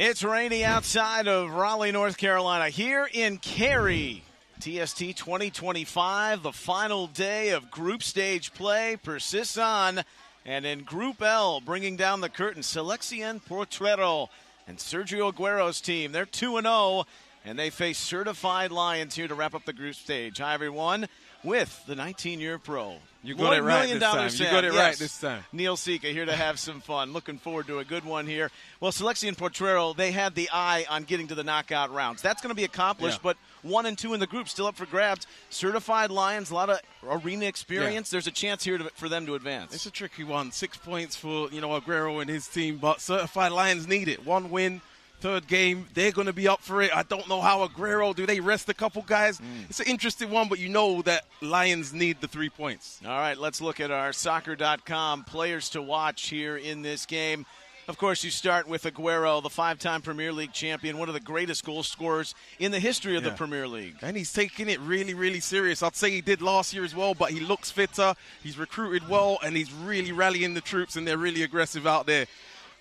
It's rainy outside of Raleigh, North Carolina. Here in Cary, TST 2025, the final day of group stage play persists on. And in Group L, bringing down the curtain, Selección, Potrero, and Sergio Aguero's team. They're 2-0, and they face certified Lions here to wrap up the group stage. Hi, everyone, with the 19-year pro. You got it right this time. You got it right this time. Neil Sika here to have some fun. Looking forward to a good one here. Well, Selección Potrero, they had the eye on getting to the knockout rounds. That's going to be accomplished, but 1 and 2 in the group still up for grabs. Certified Lions, a lot of arena experience. There's a chance here for them to advance. It's a tricky one. 6 points for Aguero and his team, but Certified Lions need it. 1 win. Third game, they're going to be up for it. I don't know how Aguero, do they rest a couple guys? It's an interesting one, but you know that Lions need the 3 points. All right, let's look at our soccer.com players to watch here in this game. Of course, you start with Aguero, the 5-time Premier League champion, one of the greatest goal scorers in the history of the Premier League. And he's taking it really, really serious. I'd say he did last year as well, but he looks fitter. He's recruited well, and he's really rallying the troops, and they're really aggressive out there.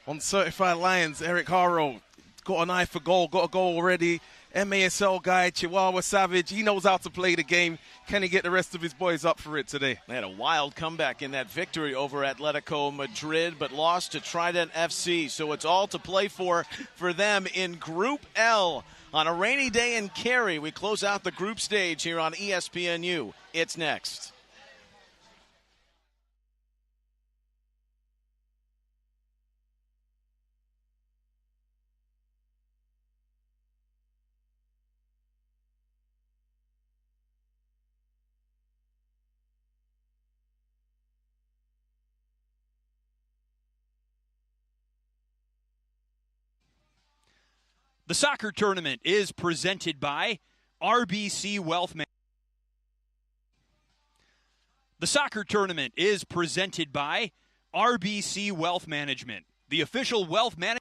On Certified Lions, Eric Haro, got an eye for goal, got a goal already. MASL guy, Chihuahua Savage, he knows how to play the game. Can he get the rest of his boys up for it today? They had a wild comeback in that victory over Atletico Madrid, but lost to Trident FC. So it's all to play for them in Group L. On a rainy day in Cary, we close out the group stage here on ESPNU. It's next. The soccer tournament is presented by RBC Wealth Management. The soccer tournament is presented by RBC Wealth Management, the official wealth management.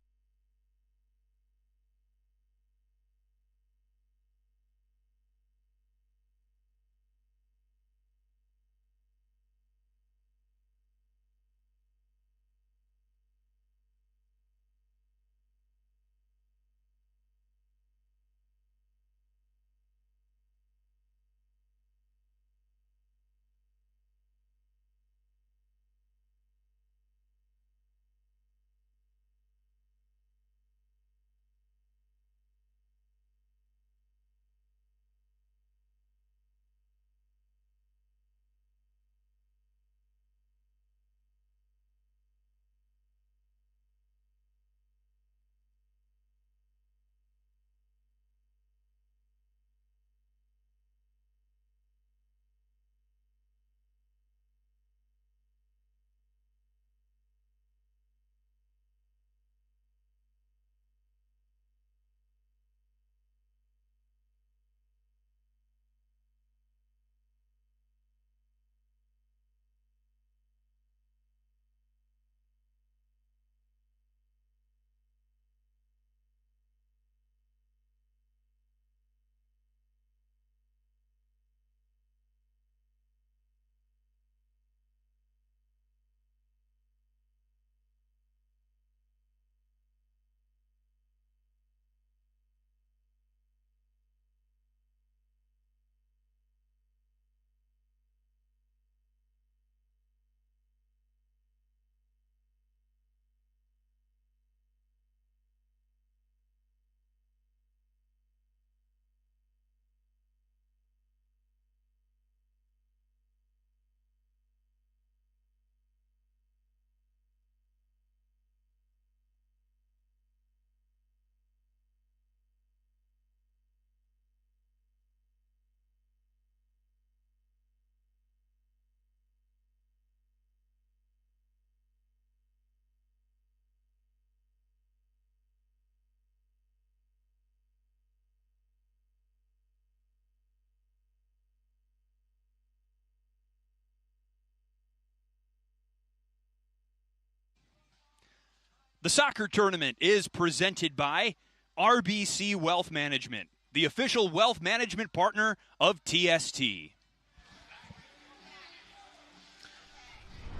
The soccer tournament is presented by RBC Wealth Management, the official wealth management partner of TST.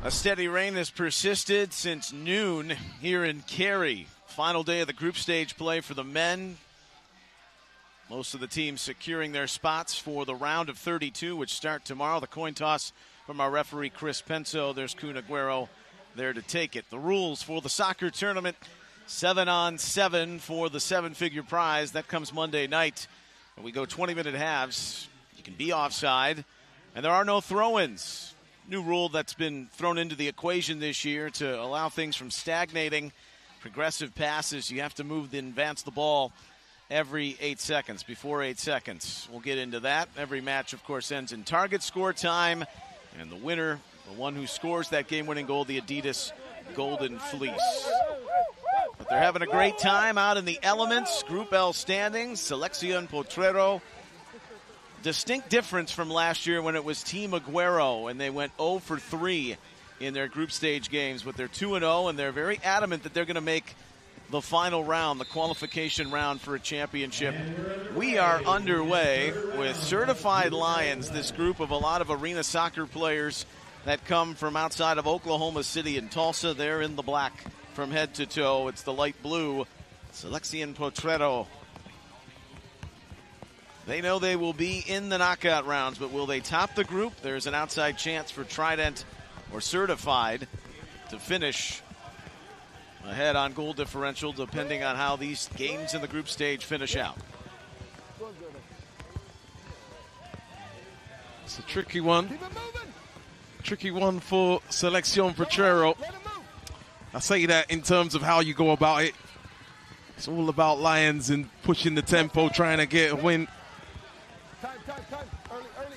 A steady rain has persisted since noon here in Cary. Final day of the group stage play for the men. Most of the teams securing their spots for the round of 32, which start tomorrow. The coin toss from our referee, Chris Penso. There's Kun Aguero there to take it. The rules for the soccer tournament, 7-on-7 for the seven-figure prize. That comes Monday night. When we go 20-minute halves, you can be offside, and there are no throw-ins. New rule that's been thrown into the equation this year to allow things from stagnating. Progressive passes, you have to move and advance the ball every 8 seconds, before 8 seconds. We'll get into that. Every match, of course, ends in target score time, and the winner, the one who scores that game-winning goal, the Adidas Golden Fleece. But they're having a great time out in the elements. Group L standings, Selección Potrero. Distinct difference from last year when it was Team Aguero, and they went 0 for 3 in their group stage games. But they're 2-0, and they're very adamant that they're going to make the final round, the qualification round for a championship. We are underway with Certified Lions, this group of a lot of arena soccer players that come from outside of Oklahoma City and Tulsa. They're in the black from head to toe. It's the light blue, Selección Potrero. They know they will be in the knockout rounds, but will they top the group? There's an outside chance for Trident or Certified to finish ahead on goal differential, depending on how these games in the group stage finish out. It's a tricky one. Tricky one for Selección Potrero. I say that in terms of how you go about it. It's all about Lions and pushing the tempo, trying to get a win.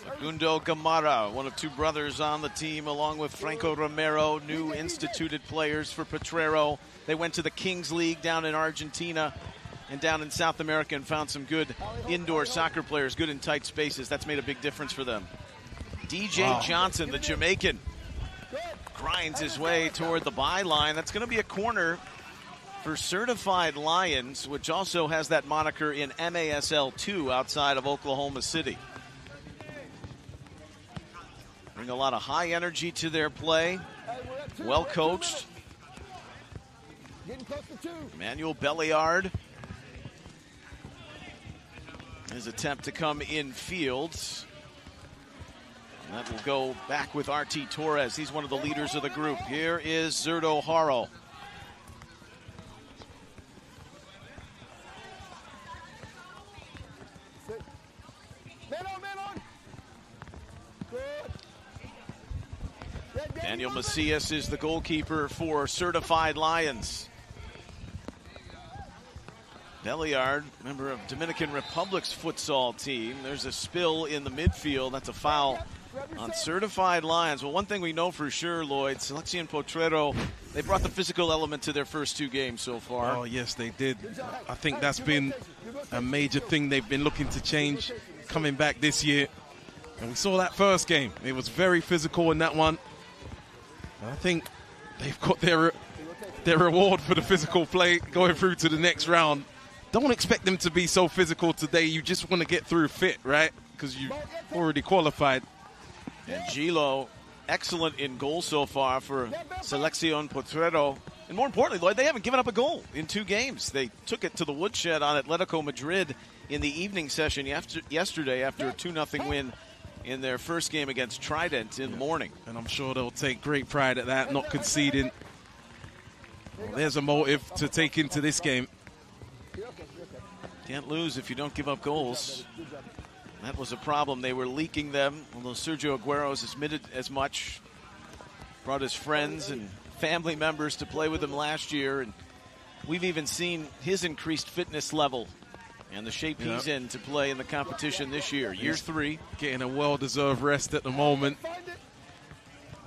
Segundo Gamara, one of two brothers on the team, along with Franco Romero, new instituted players for Potrero. They went to the Kings League down in Argentina and down in South America and found some good indoor soccer players, good in tight spaces. That's made a big difference for them. DJ Johnson, the Jamaican, grinds his way toward the byline. That's going to be a corner for Certified Lions, which also has that moniker in MASL 2 outside of Oklahoma City. Bring a lot of high energy to their play. Well coached. Emmanuel Belliard. His attempt to come in field. And that will go back with RT Torres. He's one of the leaders of the group. Here is Zerdo Haro. Daniel Macias is the goalkeeper for Certified Lions. Belliard, member of Dominican Republic's futsal team. There's a spill in the midfield. That's a foul on Certified Lions. Well, one thing we know for sure, Lloyd, Selección Potrero, they brought the physical element to their first two games so far. Oh, yes, they did. I think that's been a major thing they've been looking to change coming back this year. And we saw that first game. It was very physical in that one. I think they've got their reward for the physical play going through to the next round. Don't expect them to be so physical today. You just want to get through fit, right? Because you've already qualified. And Gilo, excellent in goal so far for Selección Potrero. And more importantly, Lloyd, they haven't given up a goal in 2 games. They took it to the woodshed on Atletico Madrid in the evening session yesterday after a 2-0 win in their first game against Trident in the morning. And I'm sure they'll take great pride at that, not conceding. Well, there's a motive to take into this game. Can't lose if you don't give up goals. That was a problem. They were leaking them, although Sergio Aguero has admitted as much. Brought his friends and family members to play with him last year, and we've even seen his increased fitness level and the shape he's in to play in the competition this year. Year 3. Getting a well-deserved rest at the moment.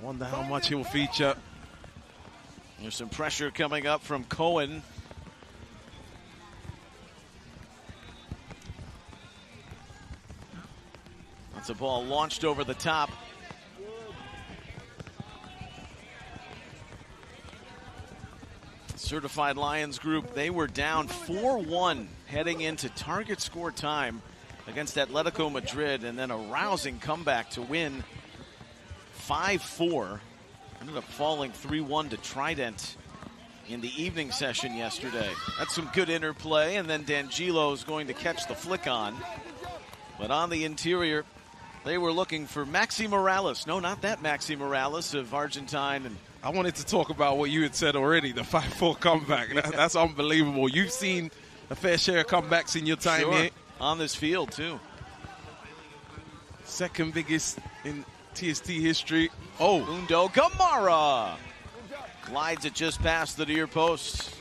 Wonder how much he'll feature. There's some pressure coming up from Cohen. That's a ball launched over the top. Certified Lions group, they were down 4-1 heading into target score time against Atletico Madrid, and then a rousing comeback to win 5-4 Ended up falling 3-1 to Trident in the evening session yesterday. That's some good interplay, and then D'Angelo's going to catch the flick on. But on the interior, they were looking for Maxi Morales. No, not that Maxi Morales of Argentine. And I wanted to talk about what you had said already, the 5-4 comeback. That's unbelievable. You've seen a fair share of comebacks in your time here. On this field, too. Second biggest in TST history. Oh. Undo Gamara glides it just past the near post.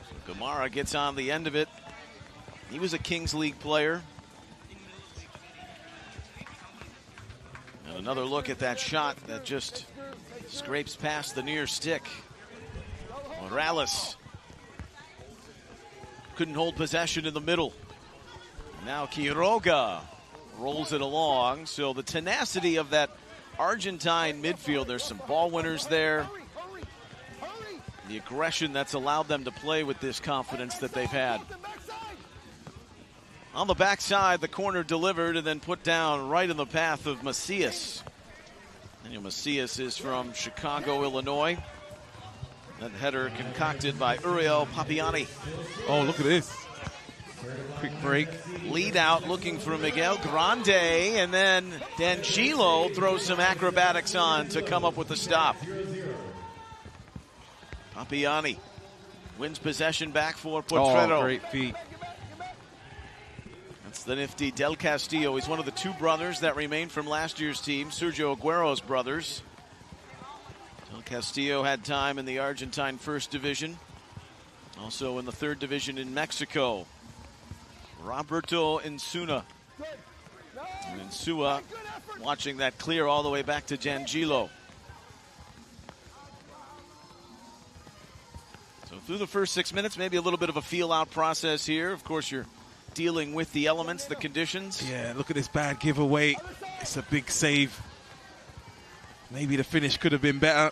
So Gamara gets on the end of it. He was a Kings League player. And another look at that shot that just scrapes past the near stick. Morales couldn't hold possession in the middle. Now Quiroga rolls it along. So the tenacity of that Argentine midfield, there's some ball winners there. The aggression that's allowed them to play with this confidence that they've had. On the backside, the corner delivered and then put down right in the path of Macias. Daniel Macias is from Chicago, Illinois. That header concocted by Uriel Papiani. Oh, look at this. Quick break. Lead out looking for Miguel Grande, and then D'Angelo throws some acrobatics on to come up with the stop. Papiani wins possession back for Potrero. Oh, great feet. That's the nifty Del Castillo. He's one of the two brothers that remain from last year's team, Sergio Aguero's brothers. Del Castillo had time in the Argentine First Division, also in the Third Division in Mexico. Roberto Insuna. And Insua watching that clear all the way back to D'Angelo. So through the first 6 minutes, maybe a little bit of a feel-out process here. Of course, you're dealing with the elements, the conditions. Yeah, look at this bad giveaway. It's a big save. Maybe the finish could have been better.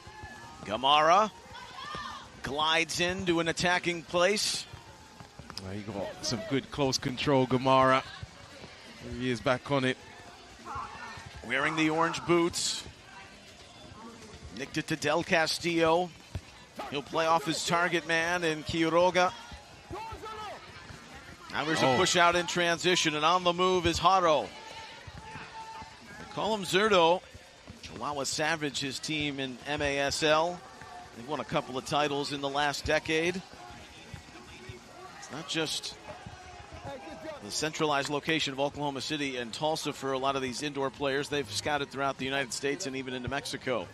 Gamara glides into an attacking place. Well, he got some good close control, Gamara. Here he is back on it. Wearing the orange boots. Nicked it to Del Castillo. He'll play off his target man in Quiroga. Now there's a push out in transition, and on the move is Haro. They call him Zerdo. Chihuahua Savage, his team in MASL. They've won a couple of titles in the last decade. It's not just the centralized location of Oklahoma City and Tulsa for a lot of these indoor players. They've scouted throughout the United States and even into Mexico.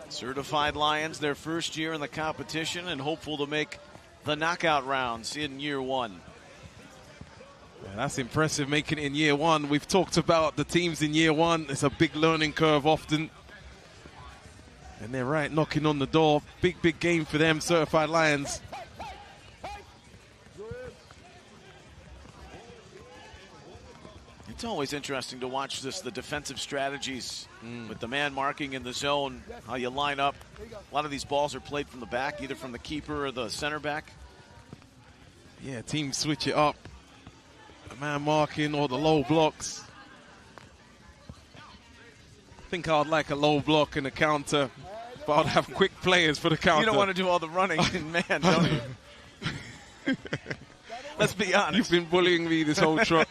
Certified Lions, their first year in the competition and hopeful to make the knockout rounds in year one. Yeah, that's impressive, making it in year one. We've talked about the teams in year one. It's a big learning curve often. And they're right knocking on the door. Big, big game for them, Certified Lions. It's always interesting to watch the defensive strategies with the man marking in the zone, how you line up. A lot of these balls are played from the back, either from the keeper or the center back. Yeah, teams switch it up. The man marking or the low blocks. I think I'd like a low block and a counter, but I'd have quick players for the counter. You don't want to do all the running in man, don't you? Let's be honest. You've been bullying me this whole trip.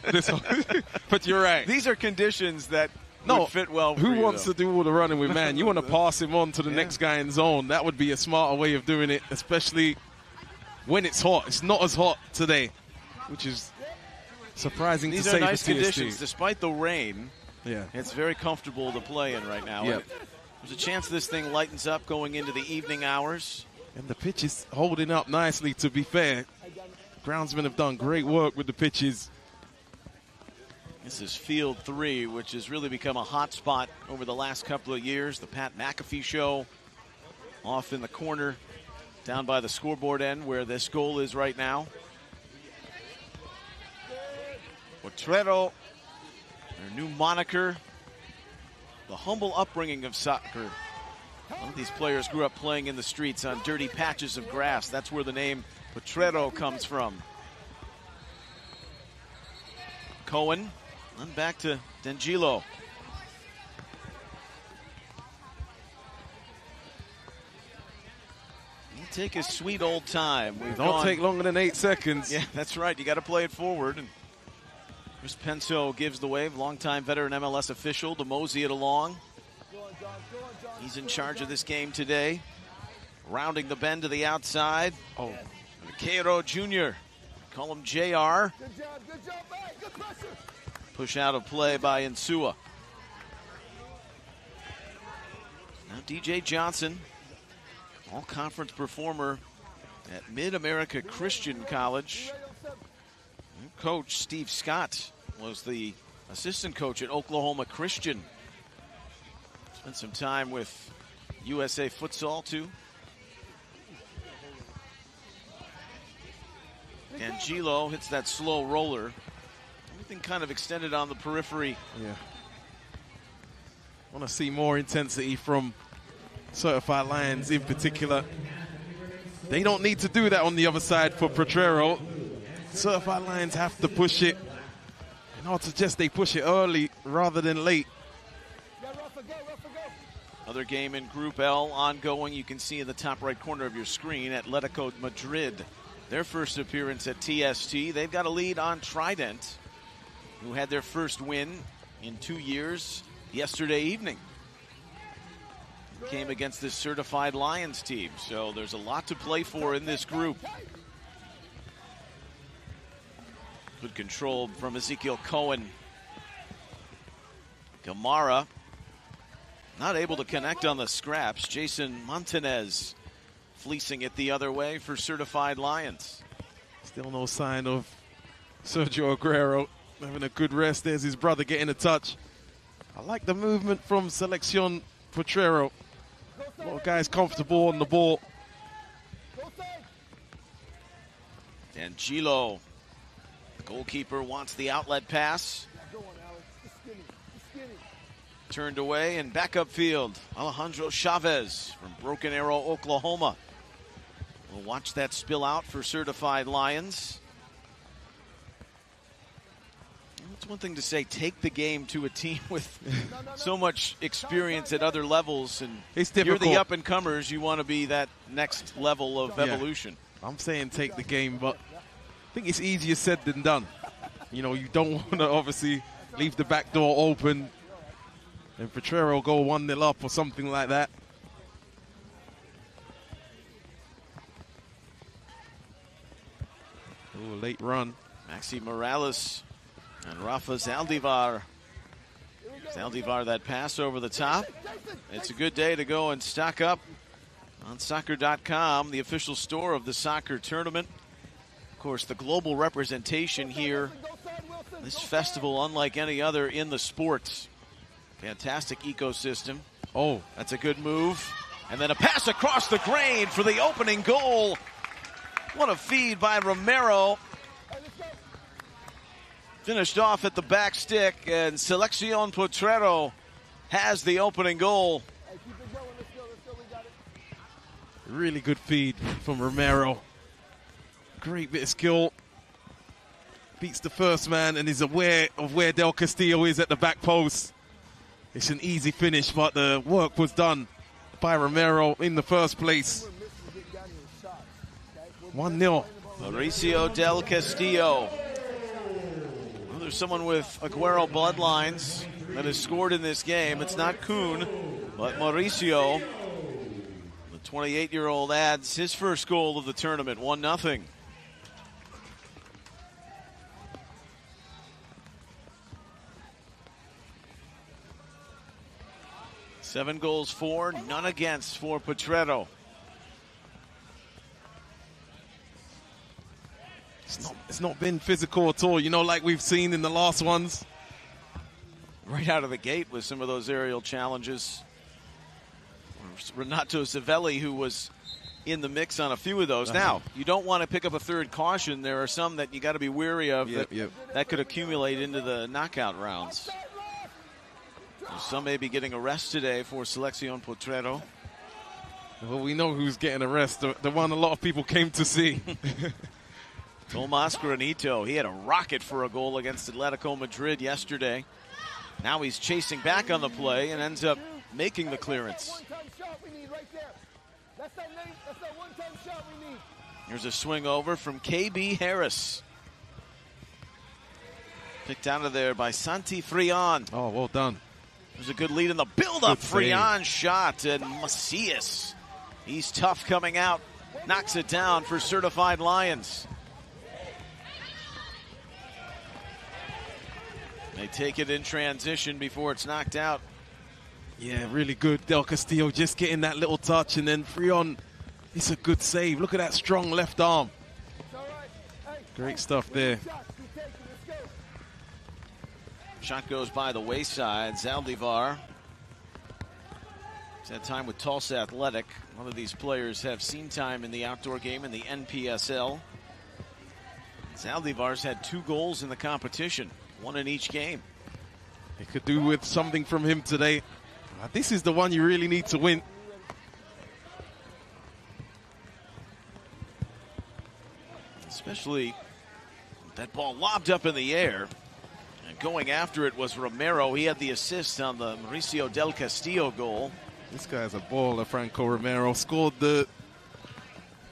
But you're right. These are conditions that would fit well for who you, wants to do all the running with man? You want to pass him on to the next guy in zone. That would be a smarter way of doing it, especially when it's hot. It's not as hot today, which is surprising to say. These are nice for TST. conditions. Despite the rain, yeah, it's very comfortable to play in right now. Yep. There's a chance this thing lightens up going into the evening hours. And the pitch is holding up nicely, to be fair. Groundsmen have done great work with the pitches. This is Field 3, which has really become a hot spot over the last couple of years. The Pat McAfee Show off in the corner down by the scoreboard end where this goal is right now. Potrero, their new moniker, the humble upbringing of soccer. A lot of these players grew up playing in the streets on dirty patches of grass. That's where the name Potrero comes from. Cohen And back to D'Angelo. He'll take his sweet old time. Don't take longer than 8 seconds. Yeah, that's right. You got to play it forward. And Chris Penso gives the wave. Longtime veteran MLS official to mosey it along. He's in charge of this game today. Rounding the bend to the outside. Oh, Cairo Jr. Call him JR. Good job, mate. Good pressure. Push out of play by Insua. Now DJ Johnson, all-conference performer at Mid-America Christian College. Coach Steve Scott was the assistant coach at Oklahoma Christian. Spent some time with USA Futsal, too. D'Angelo hits that slow roller. Everything kind of extended on the periphery. Yeah. Want to see more intensity from Certified Lions in particular. They don't need to do that on the other side for Potrero. Certified Lions have to push it. And I would suggest they push it early rather than late. Other game in Group L ongoing. You can see in the top right corner of your screen, Atletico Madrid. Their first appearance at TST. They've got a lead on Trident, who had their first win in 2 years yesterday evening. Came against this Certified Lions team, so there's a lot to play for in this group. Good control from Ezekiel Cohen. Gamara not able to connect on the scraps. Jason Montanez fleecing it the other way for Certified Lions. Still no sign of Sergio Aguero having a good rest. There's his brother getting a touch. I like the movement from Selección Potrero. A lot of guys comfortable on the ball. D'Angelo, the goalkeeper, wants the outlet pass. Turned away and back upfield. Alejandro Chavez from Broken Arrow, Oklahoma. We'll watch that spill out for Certified Lions. It's one thing to say, take the game to a team with so much experience at other levels, and it's you're difficult. the up-and-comers. You want to be that next level of evolution. I'm saying take the game, but I think it's easier said than done. You know, you don't want to obviously leave the back door open and Potrero go 1-0 up or something like that. Oh, late run. Maxi Morales and Rafa Zaldivar. Zaldivar, that pass over the top. It's a good day to go and stock up on soccer.com, the official store of the soccer tournament. Of course, the global representation here. This festival, unlike any other in the sports. Fantastic ecosystem. Oh, that's a good move. And then a pass across the grain for the opening goal. What a feed by Romero. Finished off at the back stick, and Selección Potrero has the opening goal. Really good feed from Romero. Great bit of skill. Beats the first man and is aware of where Del Castillo is at the back post. It's an easy finish, but the work was done by Romero in the first place. 1-0. Mauricio Del Castillo. Well, there's someone with Aguero bloodlines that has scored in this game. It's not Kuhn, but Mauricio. The 28-year-old adds his first goal of the tournament, 1-0. Seven goals for, none against for Potrero. It's not been physical at all, you know, like we've seen in the last ones. Right out of the gate with some of those aerial challenges. Renato Zavelli, who was in the mix on a few of those. Now, you don't want to pick up a third caution. There are some that you got to be wary of that could accumulate into the knockout rounds. Some may be getting a rest today for Selección Potrero. Well, we know who's getting a rest. The one a lot of people came to see. Tomas Granito, he had a rocket for a goal against Atletico Madrid yesterday. Now he's chasing back on the play and ends up making the clearance. One-time shot we need right there. That's that one-time shot we need. Here's a swing over from KB Harris. Picked out of there by Santi Frion. Oh, well done. There's a good lead in the build-up. Good save. Frion shot, and Macias, he's tough coming out. Knocks it down for Certified Lions. They take it in transition before it's knocked out. Yeah, really good. Del Castillo just getting that little touch, and then Frion, it's a good save. Look at that strong left arm. It's all right. Hey, Great stuff there. shots we taking. Let's go. Shot goes by the wayside. Zaldivar has had time with Tulsa Athletic. One of these players have seen time in the outdoor game in the NPSL. Zaldivar's had 2 goals in the competition, 1 in each game. They could do with something from him today. This is the one you really need to win. Especially that ball lobbed up in the air. And going after it was Romero. He had the assist on the Mauricio Del Castillo goal. This guy's a baller, Franco Romero. Scored the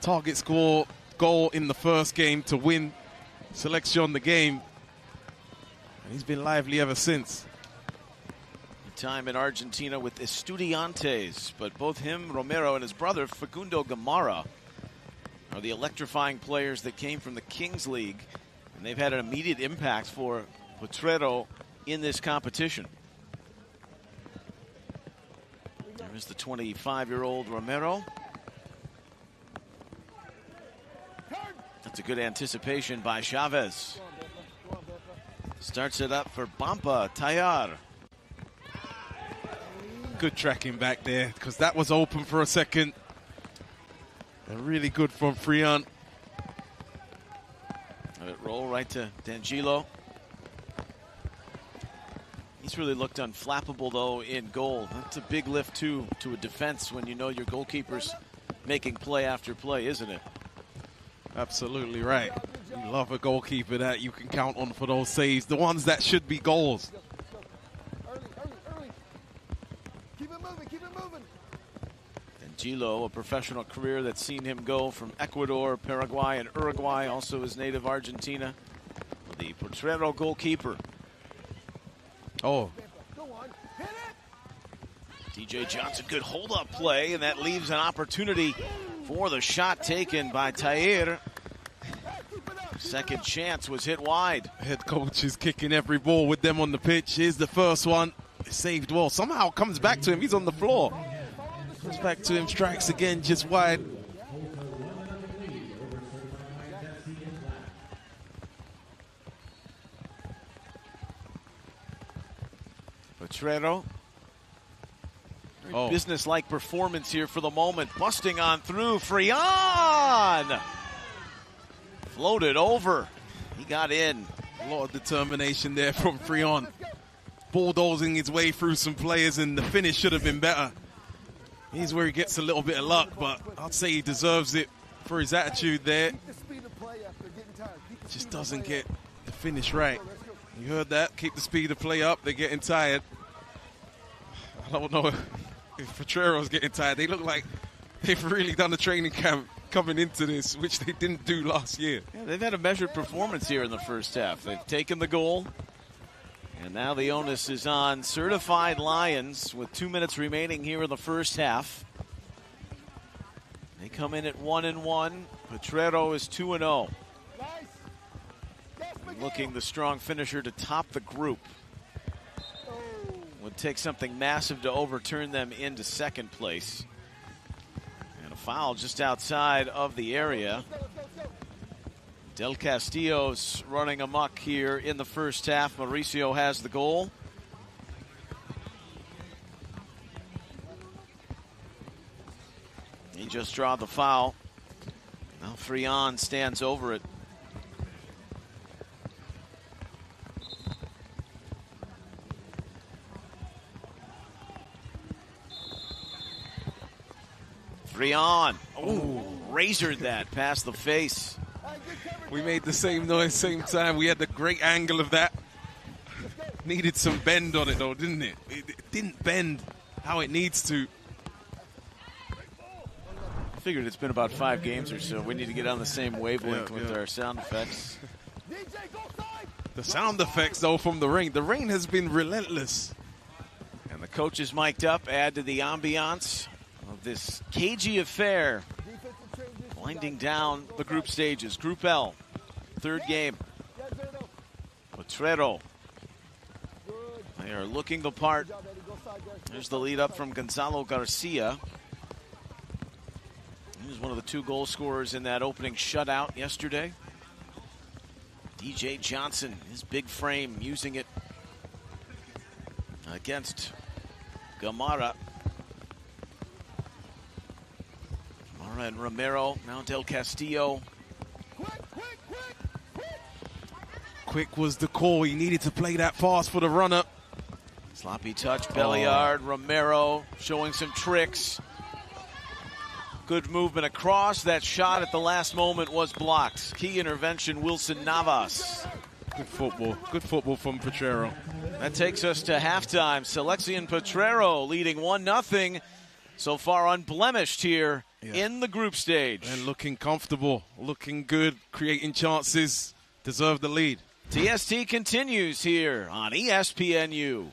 target score goal in the first game to win Selección the game. And he's been lively ever since. Time in Argentina with Estudiantes, but both him, Romero, and his brother Facundo Gamarra are the electrifying players that came from the Kings League, and they've had an immediate impact for Potrero in this competition. There is the 25-year-old Romero. That's a good anticipation by Chavez. Starts it up for Bampa Tayar. Good tracking back there, because that was open for a second. And really good from Frion. Let it roll right to D'Angelo. He's really looked unflappable, though, in goal. That's a big lift, too, to a defense when you know your goalkeeper's making play after play, isn't it? Absolutely right. You love a goalkeeper that you can count on for those saves, the ones that should be goals. Early. Keep it moving. D'Angelo, a professional career that's seen him go from Ecuador, Paraguay, and Uruguay, also his native Argentina. The Potrero goalkeeper. Oh, Go on. Hit it. DJ Johnson, good hold-up play, and that leaves an opportunity for the shot taken by Tair. Second chance was hit wide. head coach is kicking every ball with them on the pitch. Here's the first one. Saved well. Somehow comes back to him. He's on the floor. Comes back to him, strikes again, just wide. Potrero. Oh. Business-like performance here for the moment. Busting on through. Frion! Floated over. He got in. A lot of determination there from Frion. Bulldozing his way through some players, and the finish should have been better. Here's where he gets a little bit of luck, but I'd say he deserves it for his attitude there. Keep the speed of play after getting tired. Keep the Just speed of doesn't play get the finish right. You heard that? Keep the speed of play up. They're getting tired. I don't know if Potrero's getting tired. They look like they've really done a training camp coming into this, which they didn't do last year. Yeah, they've had a measured performance here in the first half. They've taken the goal, and now the onus is on Certified Lions with 2 minutes remaining here in the first half. They come in at 1-1. Potrero is 2-0. Looking the strong finisher to top the group. Would take something massive to overturn them into second place. And a foul just outside of the area. Del Castillo's running amok here in the first half. Mauricio has the goal. He just draw the foul. Now Frion stands over it. Frion, oh, razored that past the face. We made the same noise, same time. We had the great angle of that. Needed some bend on it, though, didn't it? It didn't bend how it needs to. I figured it's been about 5 games or so. We need to get on the same wavelength with our sound effects. The sound effects, though, from the rain. The rain has been relentless. And the coach is mic'd up, add to the ambiance of this cagey affair. Winding down the group stages. Group L, 3rd game. Potrero. They are looking the part. There's the lead up from Gonzalo Garcia. He was one of the 2 goal scorers in that opening shutout yesterday. DJ Johnson, his big frame, using it against Gamara. Gamara and Romero, now Del Castillo. Quick was the call. He needed to play that fast for the run-up. Sloppy touch, Belliard, Romero showing some tricks. Good movement across. That shot at the last moment was blocked. Key intervention, Wilson Navas. Good football from Potrero. That takes us to halftime. Selección Potrero leading 1-0. So far unblemished here in the group stage. And looking comfortable, looking good, creating chances, deserve the lead. TST continues here on ESPNU.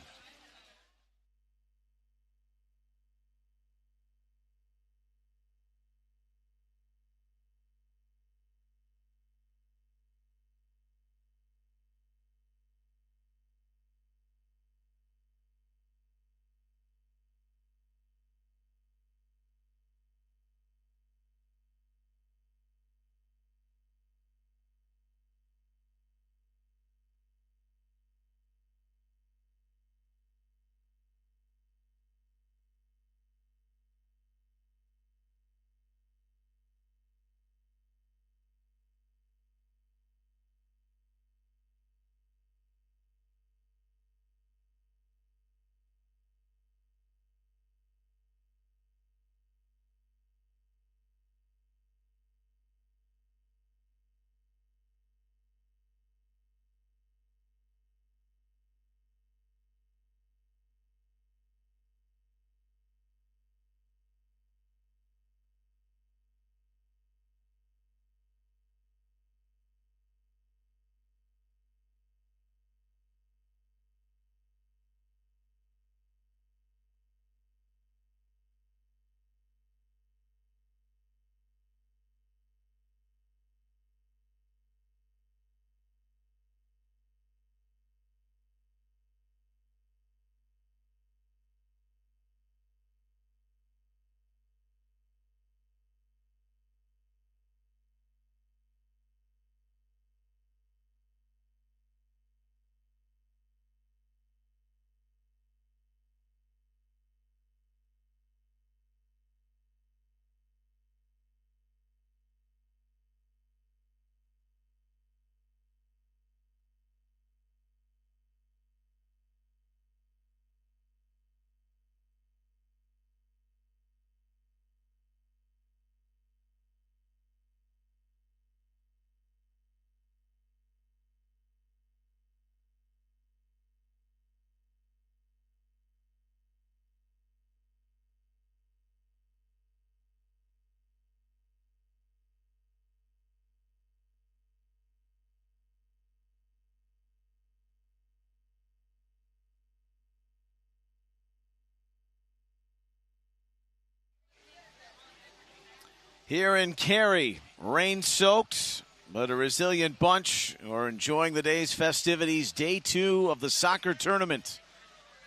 Here in Cary, rain-soaked, but a resilient bunch are enjoying the day's festivities. Day 2 of the soccer tournament.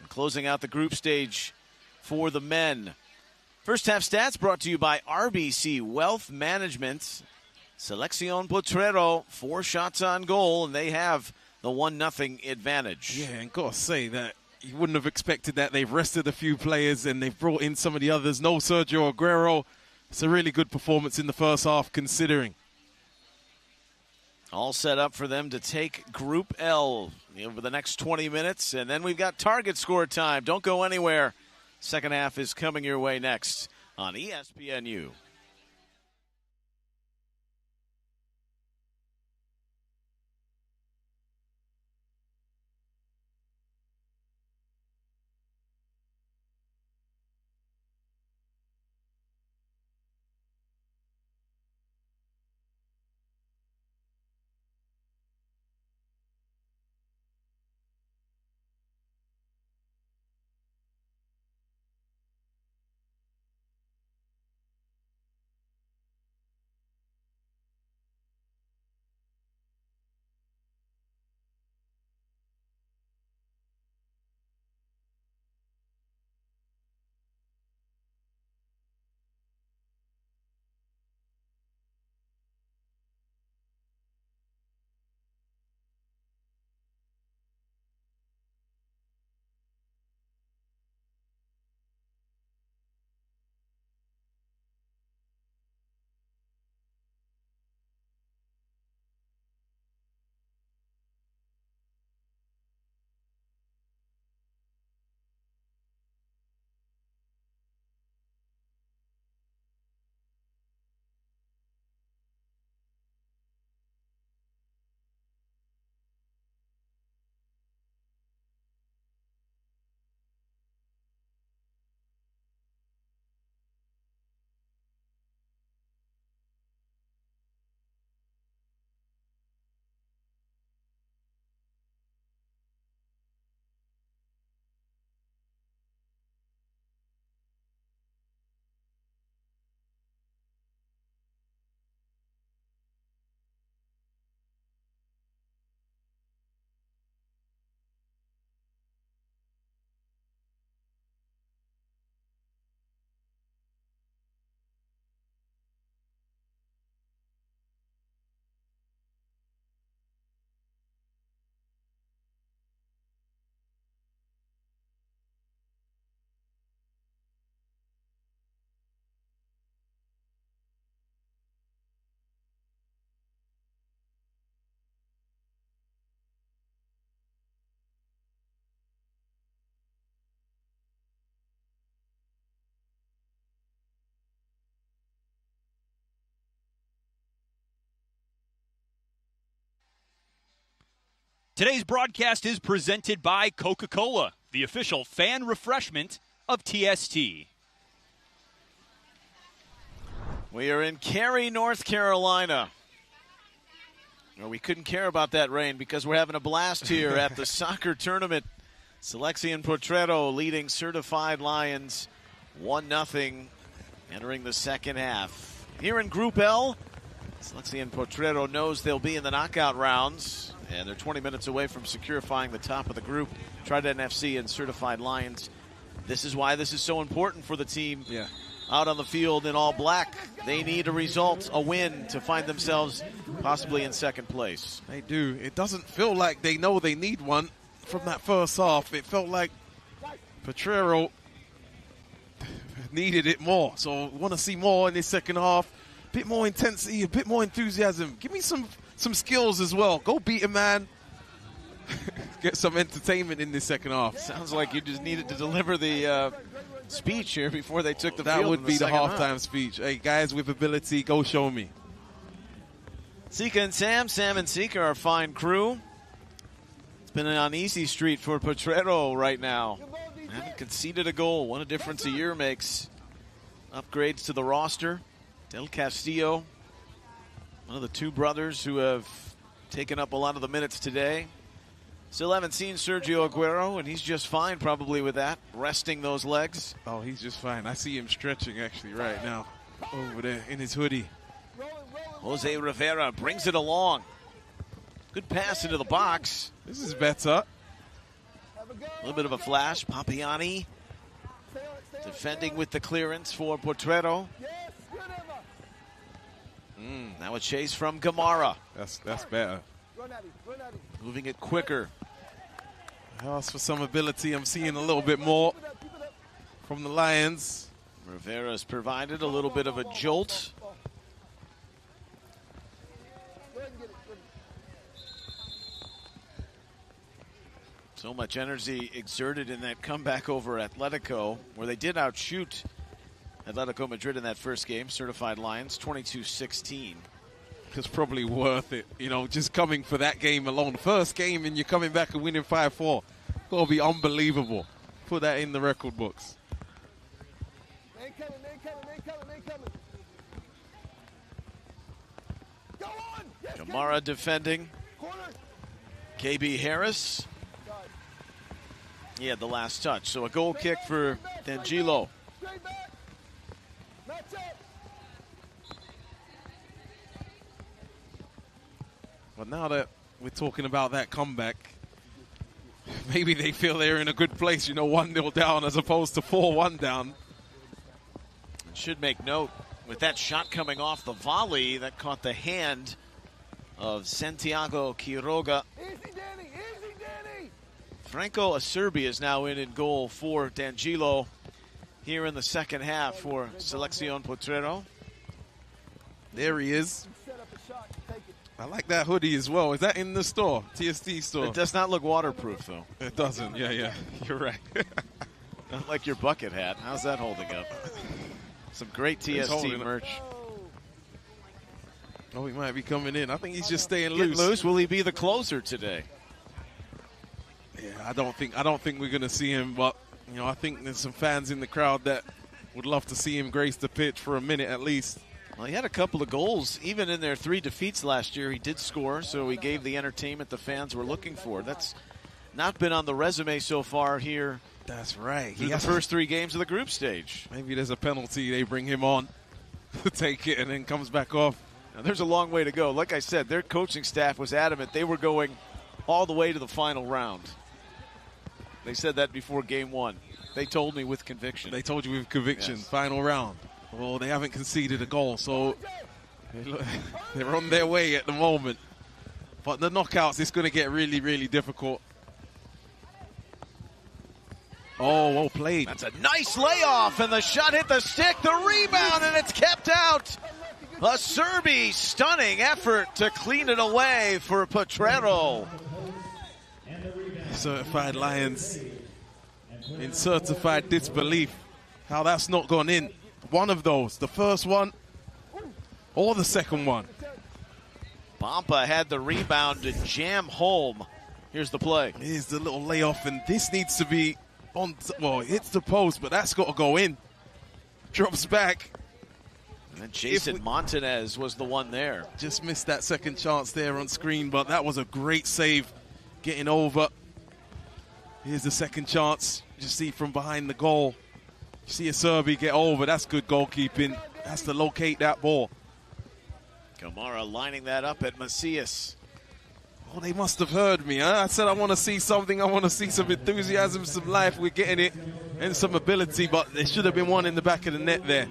And closing out the group stage for the men. First half stats brought to you by RBC Wealth Management. Selección Potrero, 4 shots on goal, and they have the 1-0 advantage. Yeah, and got to say that you wouldn't have expected that. They've rested a few players, and they've brought in some of the others. No Sergio Aguero. It's a really good performance in the first half, considering. All set up for them to take Group L over the next 20 minutes. And then we've got target score time. Don't go anywhere. Second half is coming your way next on ESPNU. Today's broadcast is presented by Coca-Cola, the official fan refreshment of TST. We are in Cary, North Carolina. Well, we couldn't care about that rain because we're having a blast here at the soccer tournament. Selección Potrero leading Certified Lions 1-0 entering the second half. Here in Group L, Selección Potrero knows they'll be in the knockout rounds, and they're 20 minutes away from securifying the top of the group. Trident FC and Certified Lions. This is why this is so important for the team out on the field in all black. They need a result, a win, to find themselves possibly in second place. They do. It doesn't feel like they know they need one from that first half. It felt like Potrero needed it more. So we want to see more in this second half. A bit more intensity, a bit more enthusiasm. Give me some skills as well. Go beat a man. Get some entertainment in this second half. Sounds like you just needed to deliver the speech here before they took the field. That would be the halftime speech. speech. Hey, guys with ability, go show me. Sika and Sam and Sika are a fine crew. It's been an uneasy street for Potrero right now. Haven't conceded a goal. What a difference a year makes. Upgrades to the roster. Del Castillo, one of the two brothers who have taken up a lot of the minutes today. Still haven't seen Sergio Aguero, and he's just fine probably with that, resting those legs. Oh, he's just fine. I see him stretching actually right now over there in his hoodie. Jose Rivera brings it along. Good pass into the box. This is better. A little bit of a flash. Papiani defending with the clearance for Potrero. Now a chase from Gamara. That's better. Moving it quicker. Ask for some ability. I'm seeing a little bit more from the Lions. Rivera's provided a little bit of a jolt. So much energy exerted in that comeback over Atletico, where they did outshoot Atletico Madrid in that first game, Certified Lions, 22-16. It's probably worth it, you know, just coming for that game alone. First game and you're coming back and winning 5-4. Got to be unbelievable. Put that in the record books. They coming. Go on! Yes, Gamara defending. corner. KB Harris. He had the last touch. So a goal kick for D'Angelo. Straight back. Match up. But now that we're talking about that comeback, maybe they feel they're in a good place, you know, 1-0 down as opposed to 4-1 down. Should make note, with that shot coming off the volley, that caught the hand of Santiago Quiroga. Easy, Danny. Easy, Danny. Franco Acerbi is now in goal for D'Angelo here in the second half for Selección Potrero. There he is. Set up a shot. Take it. I like that hoodie as well. Is that in the store? TST store? It does not look waterproof, though. It doesn't. Yeah. You're right. Not like your bucket hat. How's that holding up? Some great TST holding merch. Oh, he might be coming in. I think he's just staying Get loose. loose. Will he be the closer today? Yeah, I don't think we're going to see him, but you know, I think there's some fans in the crowd that would love to see him grace the pitch for a minute at least. Well, he had a couple of goals. Even in their 3 defeats last year, he did score, so he gave the entertainment the fans were looking for. That's not been on the resume so far here. That's right. Through the first 3 games of the group stage. Maybe there's a penalty. They bring him on to take it and then comes back off. Now, there's a long way to go. Like I said, their coaching staff was adamant they were going all the way to the final round. They said that before game 1. They told me with conviction. They told you with conviction. Yes. Final round. Well, they haven't conceded a goal, so they're on their way at the moment. But the knockouts, it's going to get really, really difficult. Oh, well played. That's a nice layoff, and the shot hit the stick, the rebound, and it's kept out. A Serbi stunning effort to clean it away for Potrero. Certified Lions in certified disbelief. How that's not gone in. One of those, the first one or the second one. Bampa had the rebound to jam home Here's the play. Here's the little layoff, and this needs to be on. Well, it hits the post, but that's got to go in. Drops back. And then Jason Montanez was the one there. Just missed that second chance there on screen, but that was a great save getting over. Here's the second chance. You see from behind the goal. You see a Serbi get over. That's good goalkeeping. Has to locate that ball. Kamara lining that up at Macias. Oh, they must have heard me, huh? I said I want to see something. I want to see some enthusiasm, some life. We're getting it, and some ability, but there should have been one in the back of the net there.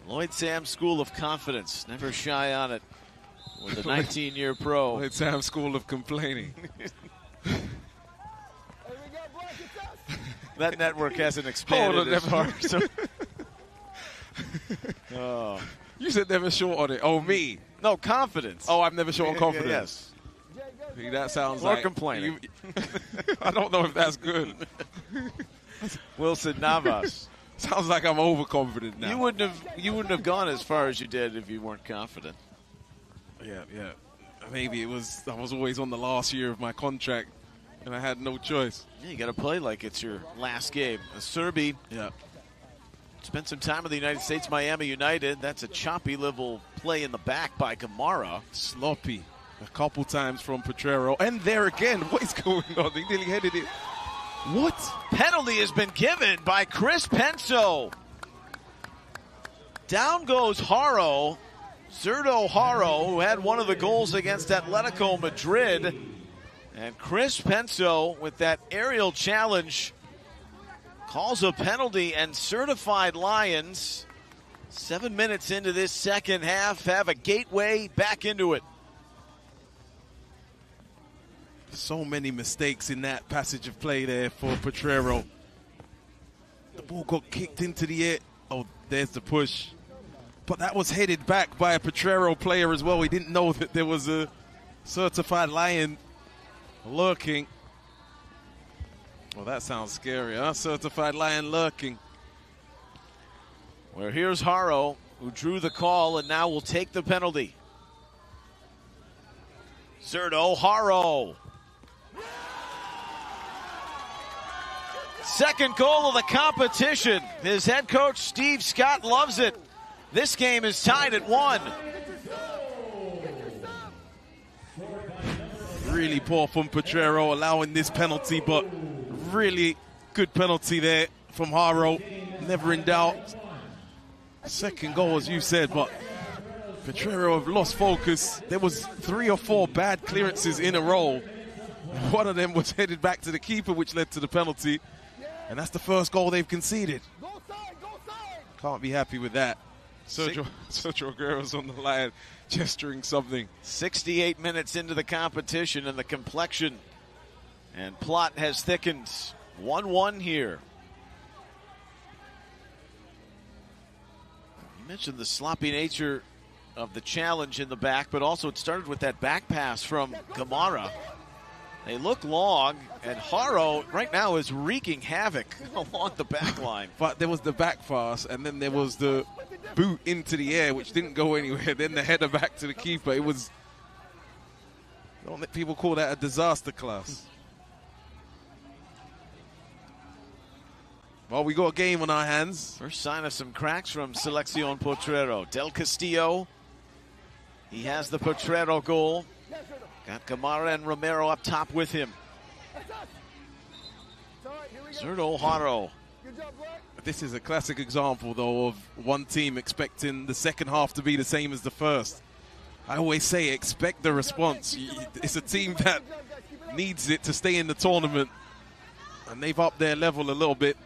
Lloyd Sam School of Confidence. Never shy on it with a 19-year pro. Lloyd Sam School of Complaining. That network hasn't expanded as far. So. Oh. You said never short on it. Oh, me. No, confidence. Oh, I've never short on confidence. Yes. See, that sounds Or like complaining. I don't know if that's good. Wilson Navas. Sounds like I'm overconfident now. You wouldn't have gone as far as you did if you weren't confident. Yeah. Maybe I was always on the last year of my contract, and I had no choice. Yeah, you got to play like it's your last game. Serbi. Yeah. Spent some time with the United States, Miami United. That's a choppy little play in the back by Kamara. Sloppy. A couple times from Potrero. And there again. What is going on? He nearly headed it. What? Penalty has been given by Chris Penso. Down goes Haro. Zerto Haro, who had one of the goals against Atletico Madrid. And Chris Penso, with that aerial challenge, calls a penalty, and Certified Lions, 7 minutes into this second half, have a gateway back into it. So many mistakes in that passage of play there for Potrero. The ball got kicked into the air. Oh, there's the push. But that was headed back by a Potrero player as well. He didn't know that there was a Certified Lion lurking. Well, that sounds scary, huh? Certified Lion lurking. Well, here's Haro, who drew the call and now will take the penalty. Zerto Haro. Second goal of the competition. His head coach, Steve Scott, loves it. This game is tied at 1. Really poor from Potrero allowing this penalty, but really good penalty there from Haro. Never in doubt. Second goal, as you said, but Potrero have lost focus. There was 3 or 4 bad clearances in a row. One of them was headed back to the keeper, which led to the penalty. And that's the first goal they've conceded. Can't be happy with that. Sergio Aguero's on the line, gesturing something. 68 minutes into the competition, and the complexion and plot has thickened. 1-1 here. You mentioned the sloppy nature of the challenge in the back, but also it started with that back pass from Kamara. They look long, and Haro right now is wreaking havoc along the back line. But there was the back pass, and then there was the boot into the air, which didn't go anywhere. Then the header back to the keeper. It was, don't let people call that a disaster class. Well, we got a game on our hands. First sign of some cracks from Selección Potrero. Del Castillo, he has the Potrero goal. Got Kamara and Romero up top with him. Zerto Haro. This is a classic example, though, of one team expecting the second half to be the same as the first. I always say expect the response. It's a team that needs it to stay in the tournament, and they've upped their level a little bit.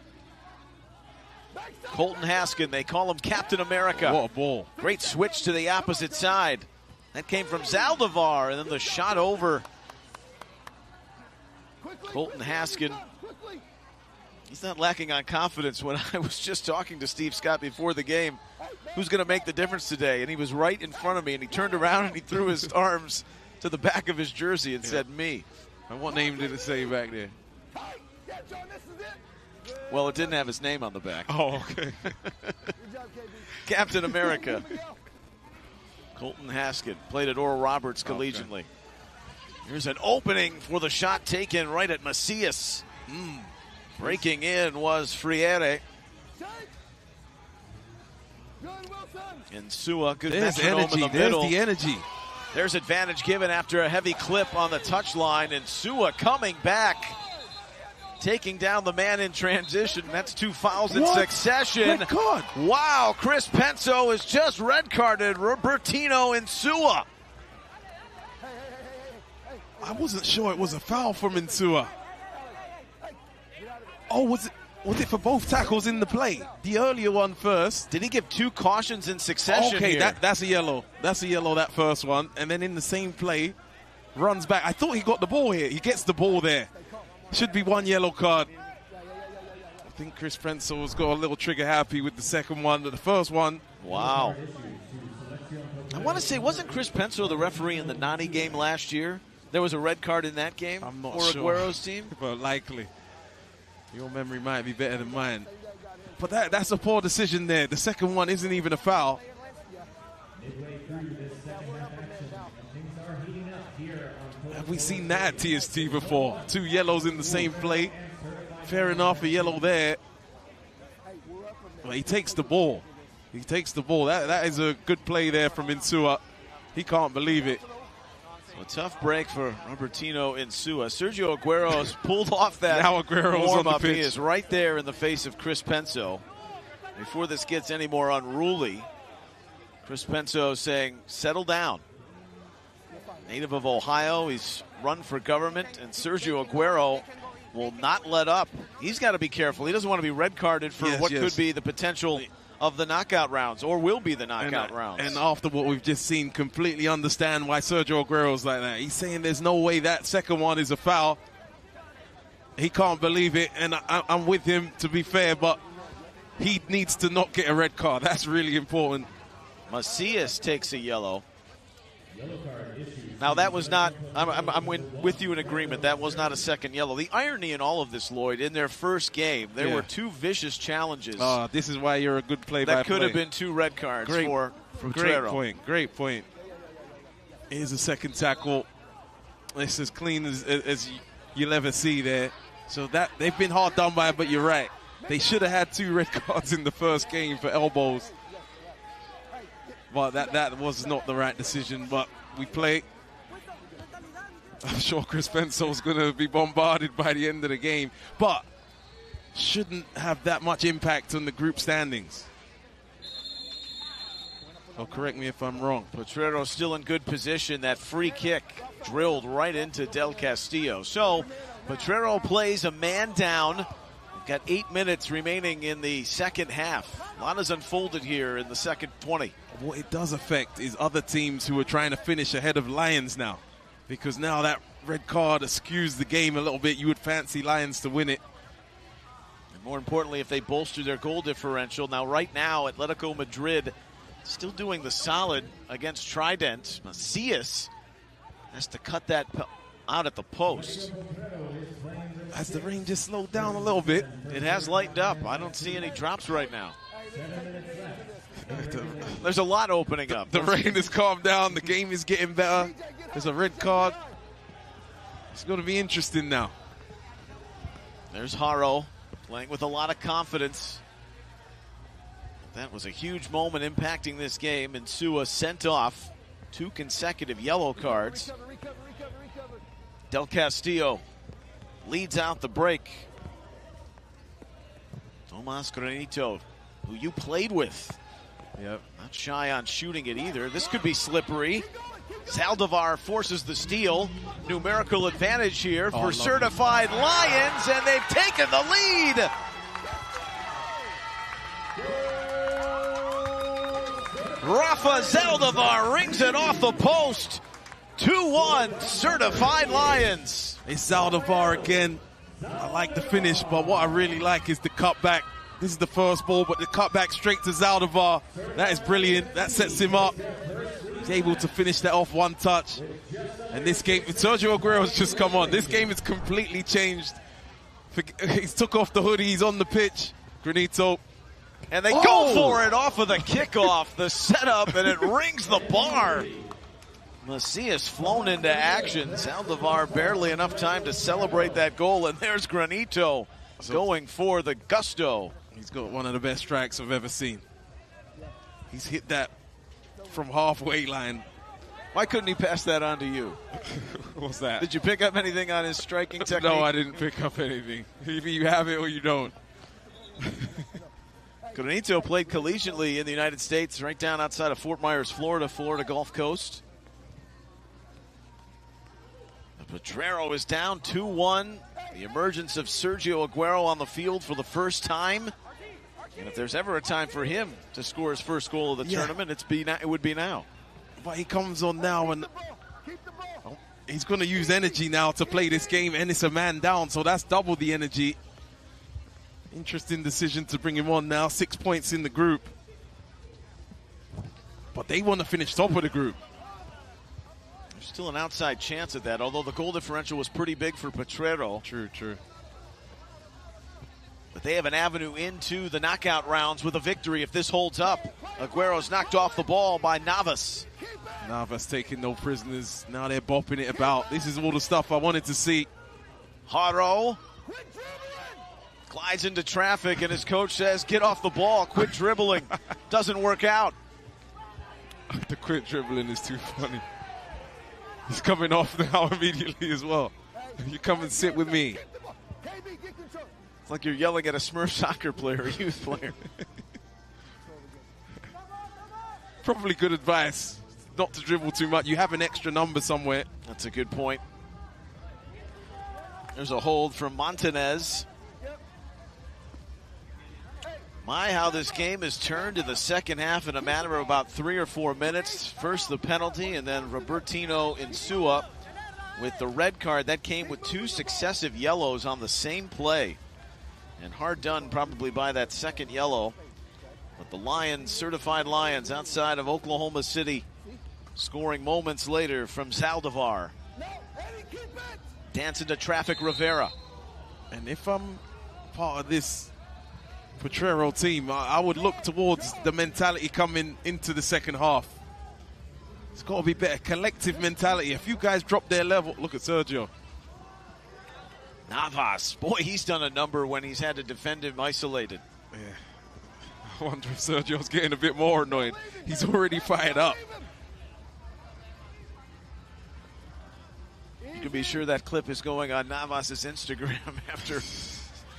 Colton Haskin, they call him Captain America. What a ball. Great switch to the opposite side. That came from Zaldivar, and then the shot over. Colton Haskin. He's not lacking on confidence. When I was just talking to Steve Scott before the game, who's going to make the difference today? And he was right in front of me, and he turned around and he threw his arms to the back of his jersey and said, me. And what name did it say back there? Well, it didn't have his name on the back. Oh, okay. Captain America. Colton Haskin played at Oral Roberts collegiately. Here's an opening for the shot taken right at Macias. Breaking in was Friere. And Sua, good metronome energy. in the middle. There's the energy. There's advantage given after a heavy clip on the touchline, and Sua coming back, taking down the man in transition. That's 2 fouls in succession. Red card. Wow, Chris Penso is just red carded. Robertino Insua. I wasn't sure it was a foul from Insua. Oh, was it for both tackles in the play? The earlier one first. Did he give 2 cautions in succession? Okay, here? that's a yellow. That's a yellow, that first one. And then in the same play, runs back. I thought he got the ball here. He gets the ball there. Should be 1 yellow card. I think Chris Penso's got a little trigger happy with the second one, but the first one. Wow. I want to say, wasn't Chris Penso the referee in the Nani game last year? There was a red card in that game I'm not for sure. Aguero's team? But likely. Your memory might be better than mine. But that's a poor decision there. The second one isn't even a foul. Have we seen that at TST before? 2 yellows in the same play. Fair enough, a yellow there. But he takes the ball. He takes the ball. That is a good play there from Insua. He can't believe it. So a tough break for Robertino Insua. Sergio Aguero's pulled off that Now Aguero's on the warm-up. pitch. He is right there in the face of Chris Penso. Before this gets any more unruly, Chris Penso saying, settle down. Native of Ohio, he's run for government, and Sergio Aguero will not let up. He's got to be careful. He doesn't want to be red carded for what could be the potential of the knockout rounds, or will be the knockout rounds. And after what we've just seen, completely understand why Sergio Aguero's like that. He's saying there's no way that second one is a foul. He can't believe it, and I'm with him, to be fair, but he needs to not get a red card. That's really important. Macias takes a yellow. Now, that was not, I'm with you in agreement, that was not a second yellow. The irony in all of this, Lloyd, in their first game, there were 2 vicious challenges. This is why you're a good play-by-play. That could have been 2 red cards for Potrero. Great point. Here's a second tackle. It's as clean as you'll ever see there. So that they've been hard done by, but you're right. They should have had 2 red cards in the first game for elbows. But that was not the right decision, but we play. I'm sure Chris Penso's going to be bombarded by the end of the game, but shouldn't have that much impact on the group standings. Oh, correct me if I'm wrong. Potrero still in good position. That free kick drilled right into Del Castillo. So Potrero plays a man down. We've got 8 minutes remaining in the second half. A lot has unfolded here in the second 20. What it does affect is other teams who are trying to finish ahead of Lions now, because now that red card skews the game a little bit. You would fancy Lions to win it. And more importantly, if they bolster their goal differential. Now, right now, Atletico Madrid still doing the solid against Trident. Macias has to cut that out at the post. Has the rain just slowed down a little bit? It has lightened up. I don't see any drops right now. There's a lot opening up. The rain has calmed down. The game is getting better. There's a red card. It's going to be interesting now. There's Haro playing with a lot of confidence. That was a huge moment impacting this game. And Sua sent off 2 consecutive yellow cards. Del Castillo leads out the break. Tomas Granito, who you played with. Yep. Not shy on shooting it either. This could be slippery. Zaldivar forces the steal. Numerical advantage here for certified Lions, and they've taken the lead. Rafa Zaldivar rings it off the post. 2-1, certified Lions. It's Zaldivar again. I like the finish, but what I really like is the cutback. This is the first ball, but the cutback straight to Zaldivar. That is brilliant. That sets him up. He's able to finish that off one touch. And this game, Sergio Aguero's just come on. This game is completely changed. He's took off the hoodie. He's on the pitch. Granito. And they go for it off of the kickoff, the setup, and it rings the bar. Macias flown into action. Saldivar barely enough time to celebrate that goal, and there's Granito going for the gusto. He's got one of the best strikes I've ever seen. He's hit that from halfway line. Why couldn't he pass that on to you? What's that? Did you pick up anything on his striking technique? No, I didn't pick up anything. Either you have it or you don't. Granito played collegiately in the United States, right down outside of Fort Myers, Florida, Gulf Coast. Potrero is down 2-1. The emergence of Sergio Aguero on the field for the first time. And if there's ever a time for him to score his first goal of the tournament, it would be now. But he comes on now, and he's going to use energy now to play this game, and it's a man down, so that's double the energy. Interesting decision to bring him on now. 6 points in the group. But they want to finish top of the group. There's still an outside chance at that, although the goal differential was pretty big for Potrero. True. But they have an avenue into the knockout rounds with a victory if this holds up. Aguero's knocked off the ball by Navas. Navas taking no prisoners. Now they're bopping it about. This is all the stuff I wanted to see. Haro glides into traffic, and his coach says, get off the ball, quit dribbling. Doesn't work out. The quit dribbling is too funny. He's coming off now immediately as well. You come and sit with me. It's like you're yelling at a Smurf soccer player, a youth player. Probably good advice not to dribble too much. You have an extra number somewhere. That's a good point. There's a hold from Montanez. My, how this game has turned in the second half in a matter of about 3 or 4 minutes. First the penalty, and then Robertino Insua with the red card. That came with 2 successive yellows on the same play. And hard done probably by that second yellow. But the Lions, certified Lions, outside of Oklahoma City, scoring moments later from Saldivar. Dance into traffic, Rivera. And if I'm part of this Potrero team, I would look towards the mentality coming into the second half. It's got to be better. Collective mentality. If you guys drop their level, look at Sergio. Navas, boy, he's done a number when he's had to defend him isolated. Yeah. I wonder if Sergio's getting a bit more annoyed. He's already fired up. You can be sure that clip is going on Navas' Instagram after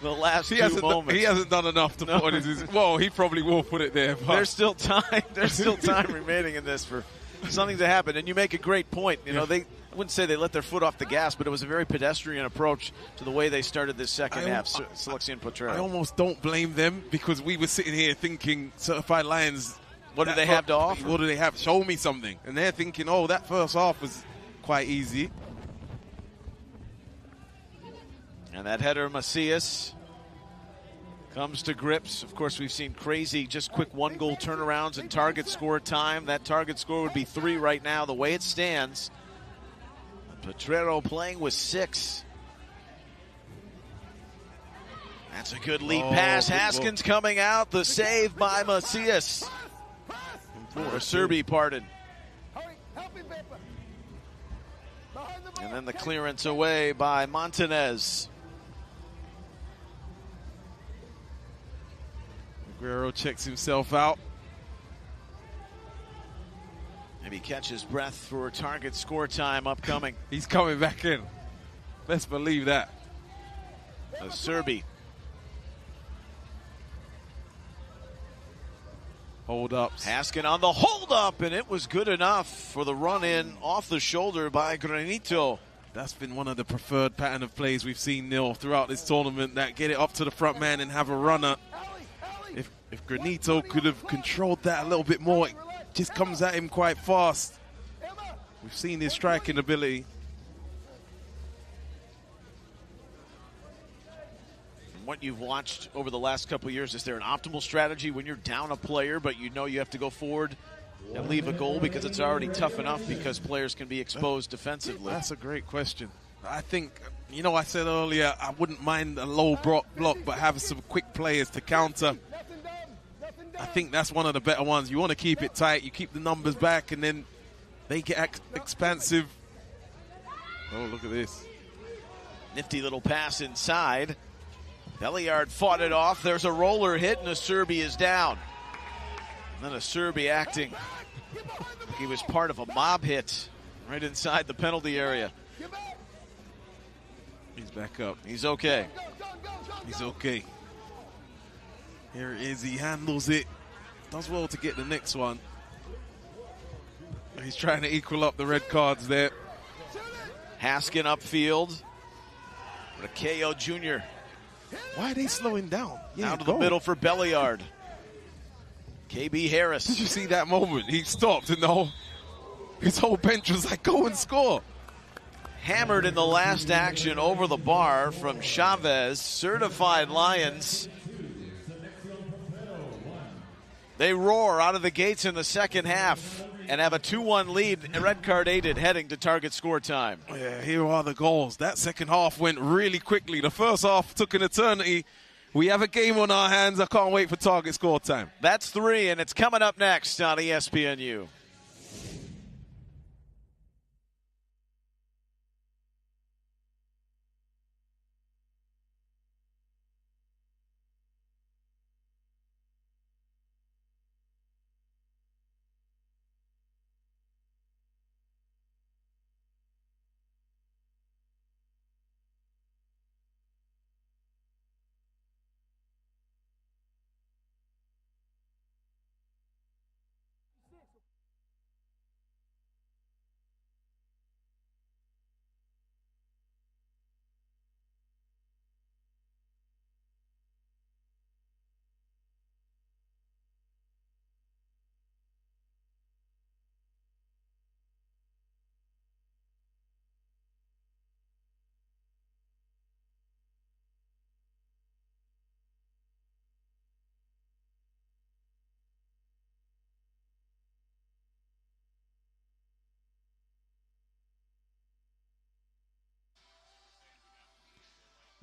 the last 2 moments. He hasn't done enough to put on his. Well, he probably will put it there. But there's still time. There's still time remaining in this for something to happen. And you make a great point. You know, I wouldn't say they let their foot off the gas, but it was a very pedestrian approach to the way they started this second half. Selección Potrero. I almost don't blame them, because we were sitting here thinking, certified Lions, what do they have to offer? What do they have? Show me something. And they're thinking, oh, that first half was quite easy. And that header, Macias, comes to grips. Of course, we've seen crazy, just quick 1-goal turnarounds and target score time. That target score would be 3 right now, the way it stands. Potrero playing with 6. That's a good lead pass. Haskins coming out. The save by Macias. Or Serbi, pardon. And then the clearance away by Montanez. Aguero checks himself out. Maybe catch his breath for target score time upcoming. He's coming back in. Let's believe that. Serbi. Hold ups. Haskin on the hold up, and it was good enough for the run in off the shoulder by Granito. That's been one of the preferred pattern of plays we've seen, Neil, throughout this tournament, that get it up to the front man and have a runner. If Granito could have controlled that a little bit more, it just comes at him quite fast. We've seen his striking ability. From what you've watched over the last couple of years, is there an optimal strategy when you're down a player, but you know you have to go forward and leave a goal because it's already tough enough because players can be exposed defensively? That's a great question. I think, you know, I said earlier I wouldn't mind a low block, but have some quick players to counter. I think that's one of the better ones. You want to keep it tight. You keep the numbers back, and then They get expansive. Oh, look at this. Nifty little pass inside. Belliard fought it off. There's a roller hit, and Acerbi is down. And then Acerbi acting like he was part of a mob hit right inside the penalty area. He's back up. He's okay. He's okay. Here it is. He handles it. Does well to get the next one. He's trying to equal up the red cards there. Haskin upfield. Rakeo Jr. Why are they slowing down? Yeah, out of the middle for Belliard. KB Harris. Did you see that moment? He stopped and his whole bench was like, go and score. Hammered in the last action over the bar from Chavez. Certified Lions. They roar out of the gates in the second half and have a 2-1 lead, red card aided, heading to target score time. Yeah, here are the goals. That second half went really quickly. The first half took an eternity. We have a game on our hands. I can't wait for target score time. That's 3, and it's coming up next on ESPNU.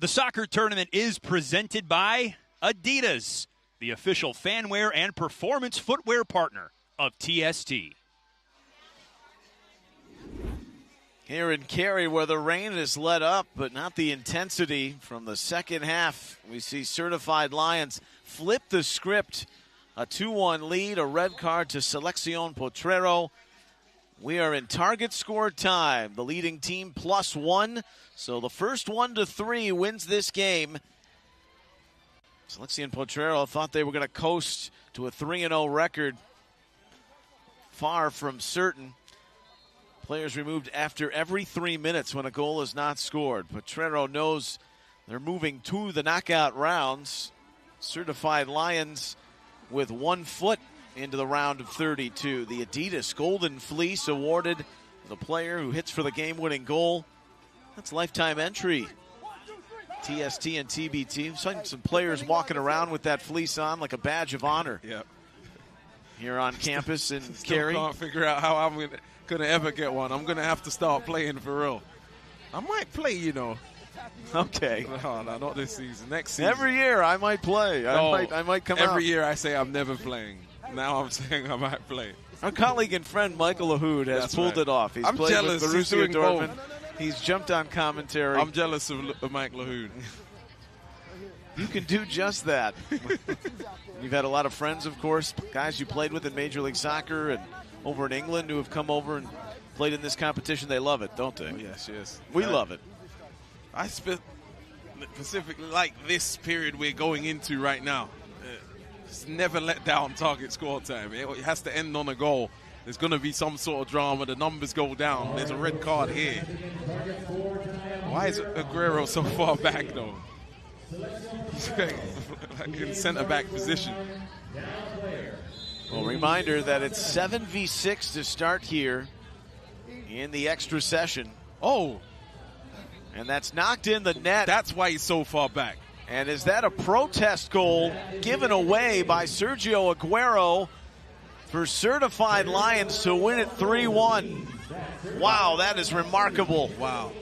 The soccer tournament is presented by Adidas, the official fanwear and performance footwear partner of TST. Here in Cary, where the rain has let up, but not the intensity from the second half, we see Certified Lions flip the script. A 2-1 lead, a red card to Selección Potrero. We are in target score time. The leading team +1. So the first 1 to 3 wins this game. Selección Potrero thought they were going to coast to a 3-0 record. Far from certain. Players removed after every 3 minutes when a goal is not scored. Potrero knows they're moving to the knockout rounds. Certified Lions with 1 foot into the round of 32. The Adidas Golden Fleece awarded to the player who hits for the game-winning goal. That's lifetime entry. TST and TBT. Some players walking around with that fleece on like a badge of honor. Yep. Here on campus in Still Cary. Can't figure out how I'm gonna ever get one. I'm gonna have to start playing for real. I might play, you know. Okay. No, not this season. Next season. Every year I might play. I might come out. Every year I say I'm never playing. Now I'm saying I might play. Our colleague and friend Michael Lahoud has pulled it off. He's I'm played jealous. with He's Borussia doing Dortmund. both. He's jumped on commentary. I'm jealous of Mike Lahoud. You can do just that. You've had a lot of friends, of course, guys you played with in Major League Soccer and over in England who have come over and played in this competition. They love it, don't they? Oh, yes. We love it. I specifically like this period we're going into right now. It's never let down target score time. It has to end on a goal. There's going to be some sort of drama. The numbers go down. There's a red card here. Why is Aguero so far back, though? He's like in center-back position. Well, reminder that it's 7v6 to start here in the extra session. Oh. And that's knocked in the net. That's why he's so far back. And is that a protest goal given away by Sergio Aguero for Certified Lions to win it 3-1? Wow, that is remarkable. Wow.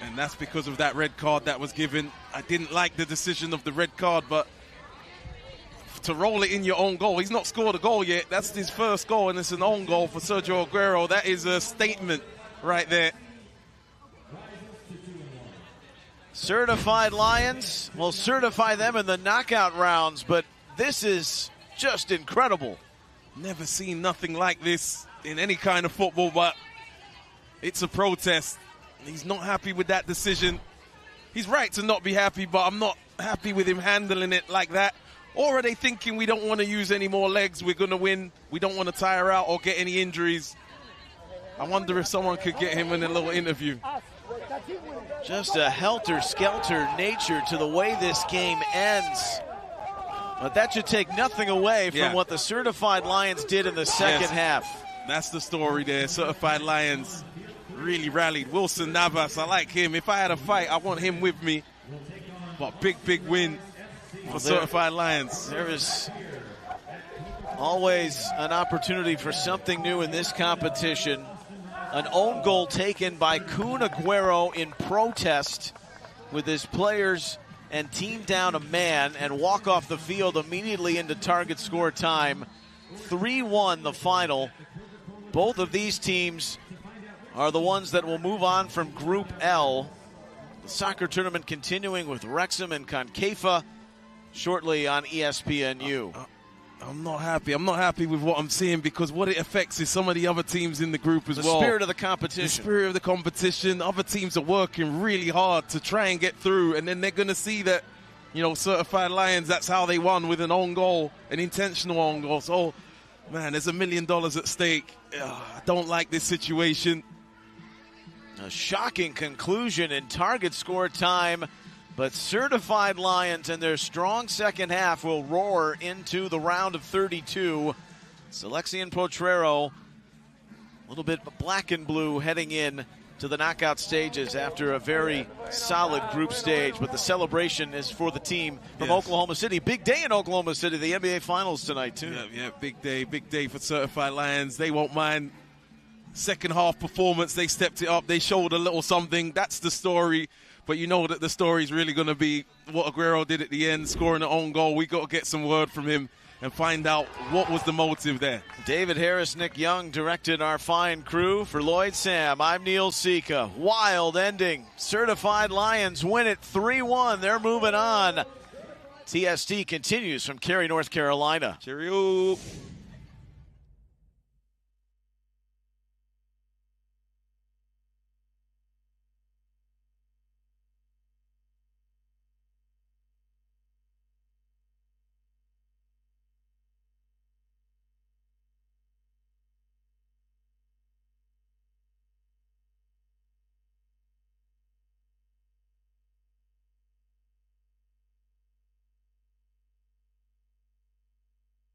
And that's because of that red card that was given. I didn't like the decision of the red card, but to roll it in your own goal. He's not scored a goal yet. That's his first goal, and it's an own goal for Sergio Aguero. That is a statement right there. Certified Lions will certify them in the knockout rounds, but this is just incredible. Never seen nothing like this in any kind of football, but it's a protest. He's not happy with that decision. He's right to not be happy, but I'm not happy with him handling it like that. Or are they thinking we don't want to use any more legs, we're going to win, we don't want to tire out or get any injuries? I wonder if someone could get him in a little interview. Just a helter-skelter nature to the way this game ends. But that should take nothing away from what the Certified Lions did in the second half. That's the story there. Certified Lions really rallied. Wilson Navas, I like him. If I had a fight, I want him with me. But big win for Certified Lions. There is always an opportunity for something new in this competition. An own goal taken by Kun Aguero in protest with his players and team down a man and walk off the field immediately into target score time. 3-1 the final. Both of these teams are the ones that will move on from Group L. The soccer tournament continuing with Wrexham and Concaifa shortly on ESPNU. I'm not happy. I'm not happy with what I'm seeing because what it affects is some of the other teams in the group as well. The spirit of the competition. The spirit of the competition. Other teams are working really hard to try and get through, and then they're going to see that, you know, Certified Lions, that's how they won, with an own goal, an intentional own goal. So, man, there's $1 million at stake. I don't like this situation. A shocking conclusion in target score time. But Certified Lions and their strong second half will roar into the round of 32. Selección Potrero, a little bit black and blue heading in to the knockout stages after a very solid group stage. But the celebration is for the team from Oklahoma City. Big day in Oklahoma City, the NBA Finals tonight, too. Yeah, big day for Certified Lions. They won't mind. Second half performance, they stepped it up. They showed a little something. That's the story. But you know that the story is really going to be what Aguero did at the end, scoring an own goal. We got to get some word from him and find out what was the motive there. David Harris, Nick Young directed our fine crew. For Lloyd Sam, I'm Neil Sika. Wild ending. Certified Lions win it 3-1. They're moving on. TST continues from Cary, North Carolina. Cheerio.